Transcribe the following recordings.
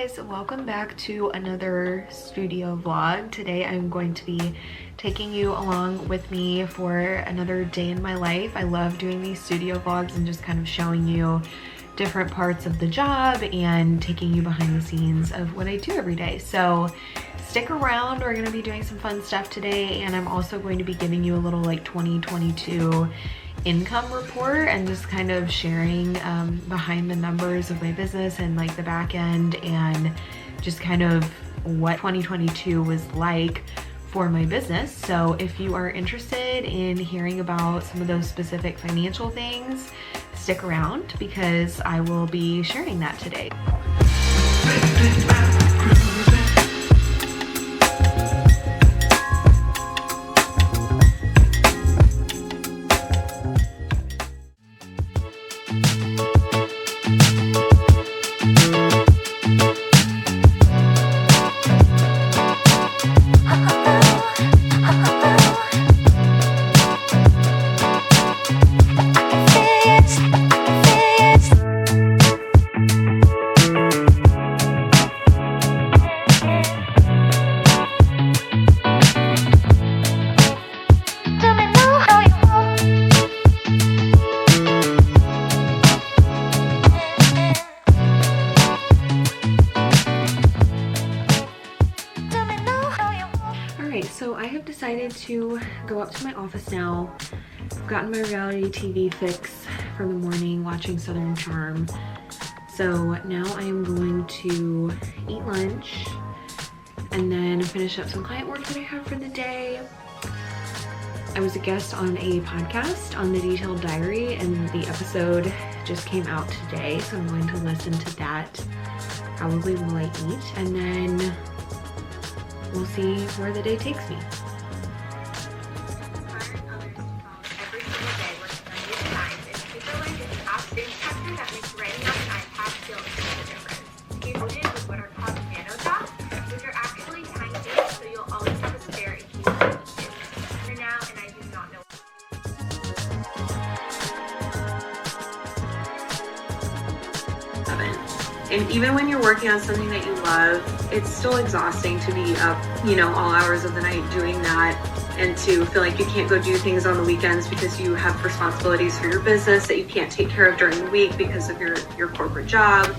guys, welcome back to another studio vlog. Today I'm going to be taking you along with me for another day in my life. I love doing these studio vlogs and just kind of showing you different parts of the job and taking you behind the scenes of what I do every day. So stick around, we're going to be doing some fun stuff today, and I'm also going to be giving you a little like 2022 income report and just kind of sharing behind the numbers of my business and like the back end and just kind of what 2022 was like for my business. So if you are interested in hearing about some of those specific financial things, stick around because I will be sharing that today. So I have decided to go up to my office now. I've gotten my reality TV fix for the morning, watching Southern Charm. So now I am going to eat lunch and then finish up some client work that I have for the day. I was a guest on a podcast on the Detailed Diary, and the episode just came out today, so I'm going to listen to that probably while I eat, and then we'll see where the day takes me. And even when you're working on something that you love, it's still exhausting to be up, you know, all hours of the night doing that, and to feel like you can't go do things on the weekends because you have responsibilities for your business that you can't take care of during the week because of your corporate job.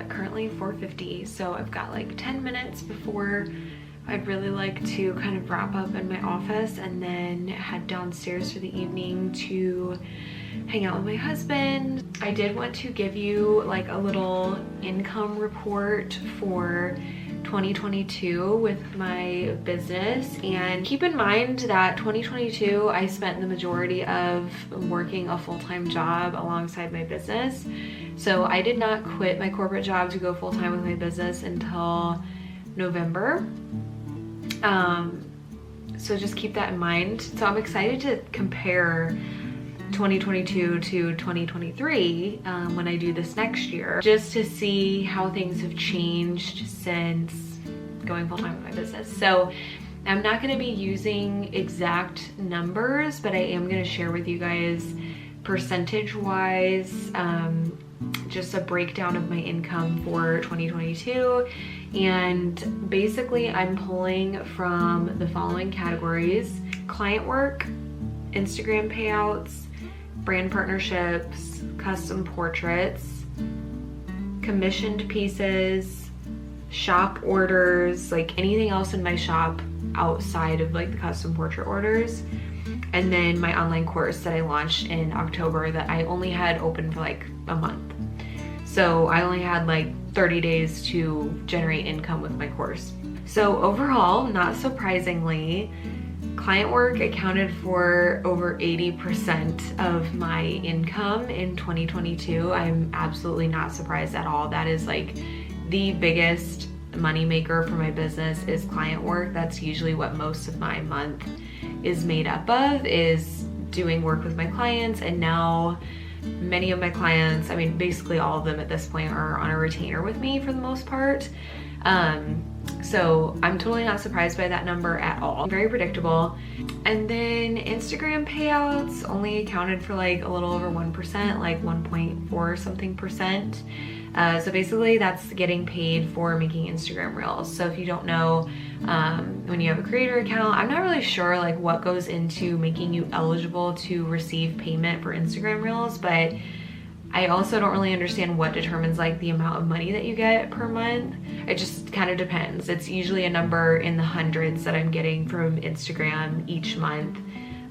Currently 4:50, so I've got like 10 minutes before I'd really like to kind of wrap up in my office and then head downstairs for the evening to hang out with my husband. I did want to give you like a little income report for 2022 with my business, and keep in mind that 2022 I spent the majority of working a full-time job alongside my business. So I did not quit my corporate job to go full-time with my business until November. So just keep that in mind. So I'm excited to compare 2022 to 2023 when I do this next year, just to see how things have changed since going full-time with my business. So I'm not going to be using exact numbers, but I am going to share with you guys percentage-wise just a breakdown of my income for 2022. And basically I'm pulling from the following categories: client work, Instagram payouts, brand partnerships, custom portraits, commissioned pieces, shop orders, like anything else in my shop outside of like the custom portrait orders, and then my online course that I launched in October that I only had open for like a month. So I only had like 30 days to generate income with my course. So overall, not surprisingly, client work accounted for over 80% of my income in 2022. I'm absolutely not surprised at all. That is like the biggest money maker for my business is client work. That's usually what most of my month is made up of, is doing work with my clients. And now many of my clients, I mean, basically all of them at this point, are on a retainer with me for the most part. So I'm totally not surprised by that number at all. Very predictable. And then Instagram payouts only accounted for like a little over 1%, like 1.4 something percent. So basically that's getting paid for making Instagram reels. So if you don't know, when you have a creator account, I'm not really sure like what goes into making you eligible to receive payment for Instagram reels, but I also don't really understand what determines like the amount of money that you get per month. It just kind of depends. It's usually a number in the hundreds that I'm getting from Instagram each month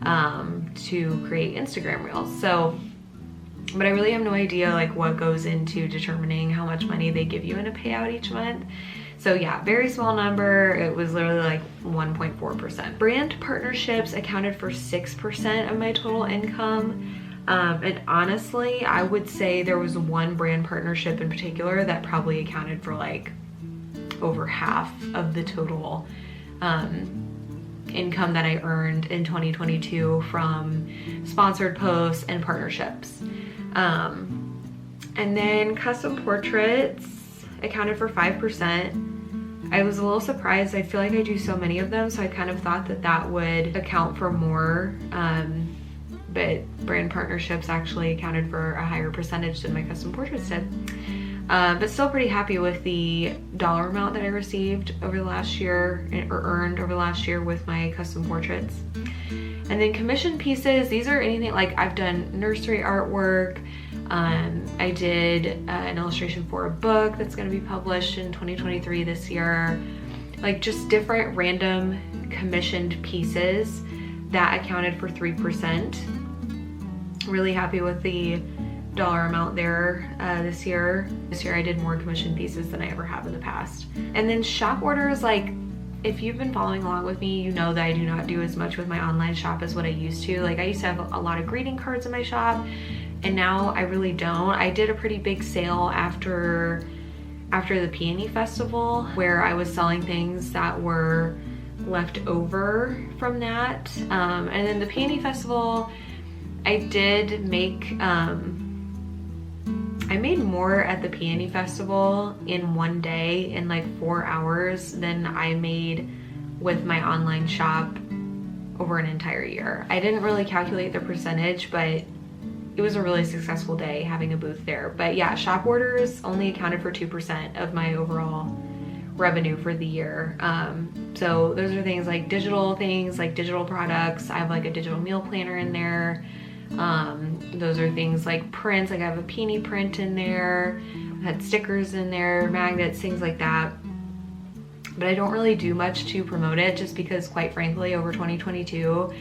to create Instagram reels. So, but I really have no idea like what goes into determining how much money they give you in a payout each month. So yeah, very small number. It was literally like 1.4%. Brand partnerships accounted for 6% of my total income. And honestly, I would say there was one brand partnership in particular that probably accounted for like over half of the total income that I earned in 2022 from sponsored posts and partnerships. And then custom portraits accounted for 5%. I was a little surprised. I feel like I do so many of them, so I kind of thought that that would account for more. But brand partnerships actually accounted for a higher percentage than my custom portraits did. But still pretty happy with the dollar amount that I received over the last year, or earned over the last year with my custom portraits. And then commission pieces, these are anything like I've done nursery artwork. I did an illustration for a book that's gonna be published in 2023 this year. Like just different random commissioned pieces that accounted for 3%. Really happy with the dollar amount there this year. This year I did more commission pieces than I ever have in the past. And then shop orders, like if you've been following along with me, you know that I do not do as much with my online shop as what I used to. Like I used to have a lot of greeting cards in my shop, and now I really don't. I did a pretty big sale after the Peony Festival where I was selling things that were left over from that. And then the Peony Festival, I did make, I made more at the Peony Festival in one day, in like 4 hours, than I made with my online shop over an entire year. I didn't really calculate the percentage, but it was a really successful day having a booth there. But yeah, shop orders only accounted for 2% of my overall revenue for the year. So those are things like digital products. I have like a digital meal planner in there. Those are things like prints, like I have a Peony print in there, I've had stickers in there, magnets, things like that. But I don't really do much to promote it, just because quite frankly over 2022,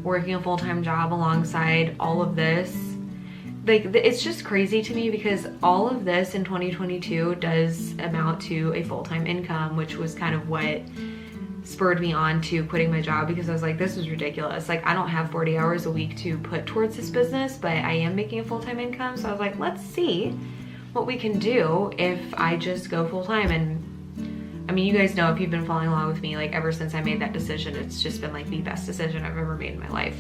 working a full-time job alongside all of this, like it's just crazy to me, because all of this in 2022 does amount to a full-time income, which was kind of what spurred me on to quitting my job, because I was like, this is ridiculous. Like I don't have 40 hours a week to put towards this business, but I am making a full-time income. So I was like, let's see what we can do if I just go full-time. And I mean, you guys know, if you've been following along with me, like ever since I made that decision, it's just been like the best decision I've ever made in my life.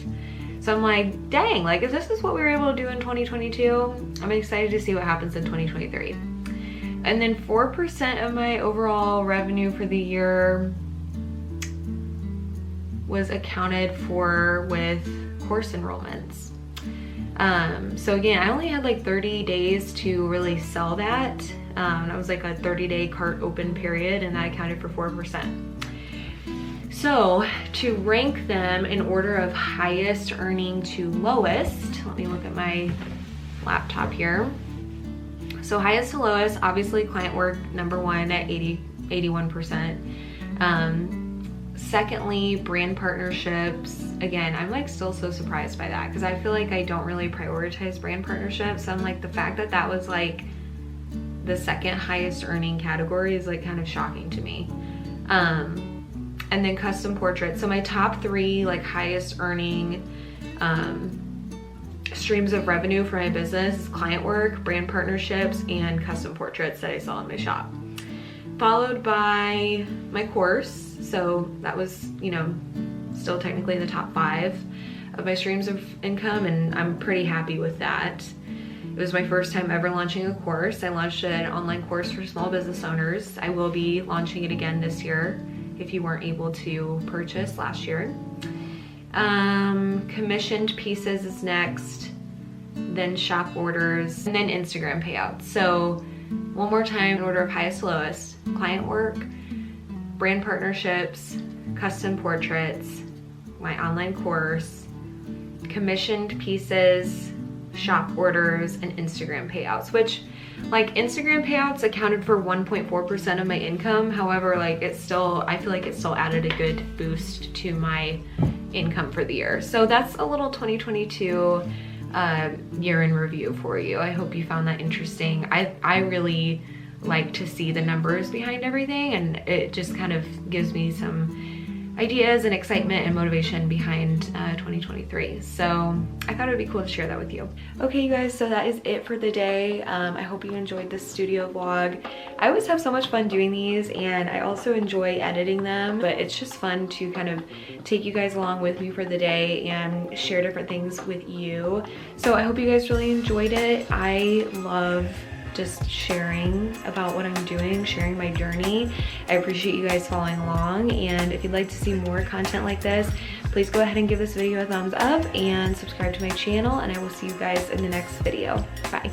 So I'm like, dang, like if this is what we were able to do in 2022, I'm excited to see what happens in 2023. And then 4% of my overall revenue for the year was accounted for with course enrollments. So again, I only had like 30 days to really sell that. That was like a 30-day cart open period, and that accounted for 4%. So to rank them in order of highest earning to lowest, let me look at my laptop here. So highest to lowest, obviously client work, number one at 81%. Secondly, brand partnerships. Again, I'm like still so surprised by that, because I feel like I don't really prioritize brand partnerships. So I'm like, the fact that that was like the second highest earning category is like kind of shocking to me. And then custom portraits. So my top 3 like highest earning streams of revenue for my business is client work, brand partnerships, and custom portraits that I sell in my shop. Followed by my course. So that was, you know, still technically in the top 5 of my streams of income, and I'm pretty happy with that. It was my first time ever launching a course. I launched an online course for small business owners. I will be launching it again this year if you weren't able to purchase last year. Commissioned pieces is next, then shop orders, and then Instagram payouts. So one more time in order of highest to lowest: client work, brand partnerships, custom portraits, my online course, commissioned pieces, shop orders, and Instagram payouts, which like Instagram payouts accounted for 1.4% of my income. However, like it's still, I feel like it still added a good boost to my income for the year. So that's a little 2022 year in review for you. I hope you found that interesting. I really like to see the numbers behind everything, and it just kind of gives me some ideas and excitement and motivation behind 2023. So I thought it would be cool to share that with you. Okay, you guys, so that is it for the day. I hope you enjoyed this studio vlog. I always have so much fun doing these, and I also enjoy editing them, but it's just fun to kind of take you guys along with me for the day and share different things with you. So I hope you guys really enjoyed it. I love just sharing about what I'm doing, sharing my journey. I appreciate you guys following along, and if you'd like to see more content like this, please go ahead and give this video a thumbs up and subscribe to my channel, and I will see you guys in the next video. Bye.